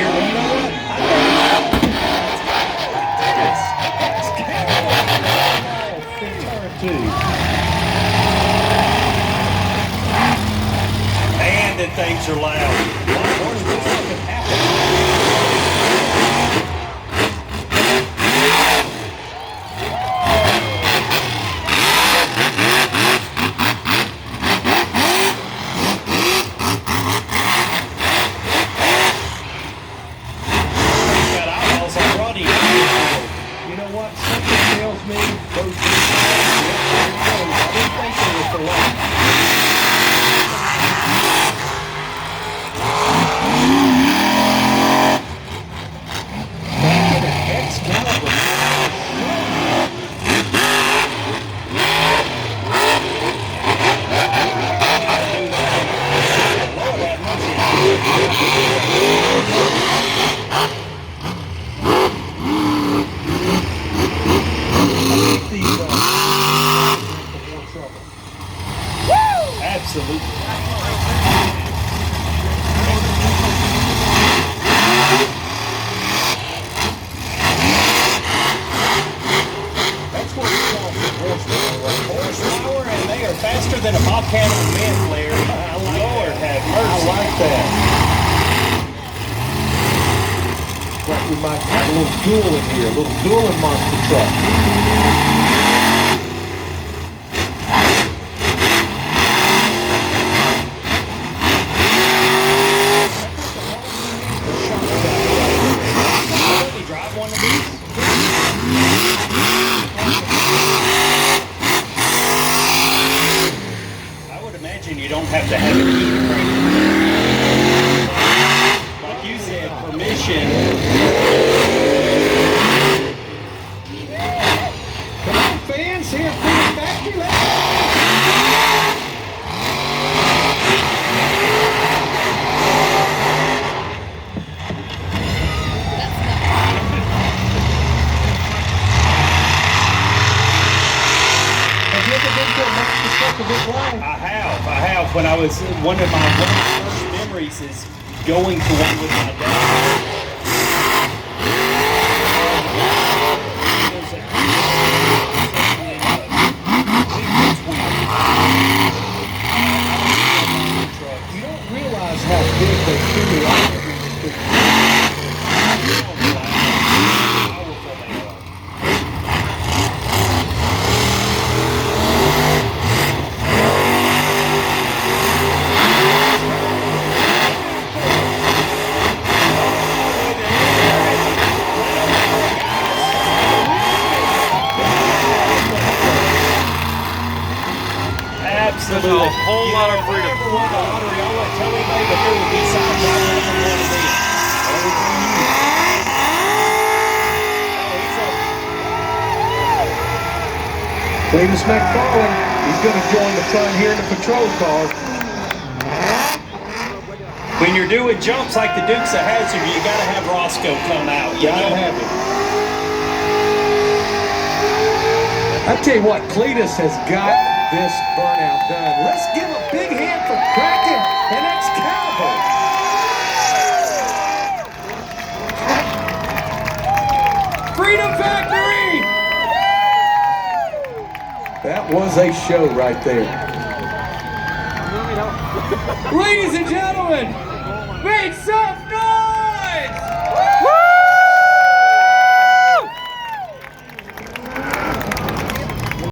here. Well, you know what? And then things are loud. You know what? Something tells me those people, I didn't think they were for life. Back in an Excalibur. Absolutely. That's what we call horsepower, and they are faster than a Bobcat on men, Larry. Lord have mercy. I like that. Like we might have a little dueling here, a little dueling monster truck. You don't have to have it heated, like you said, permission. Come on, fans, here at the factory. Have you ever been to a monster truck of this line? I have. When I was, one of my first memories is going to one with my dad. You don't realize how big they truly are. Absolutely. There's a whole lot of freedom. If I ever won the lottery, I won't tell anybody, but there would be signs I would never want to be. Cletus McFarland, he's going to join the fun here in the patrol car. When you're doing jumps like the Dukes of Hazzard, you got to have Roscoe come out. You got to have him. I tell you what, Cletus has got this burnout done. Let's give a big hand for Kraken and Excalibur. Freedom Factory! That was a show right there. Ladies and gentlemen, make some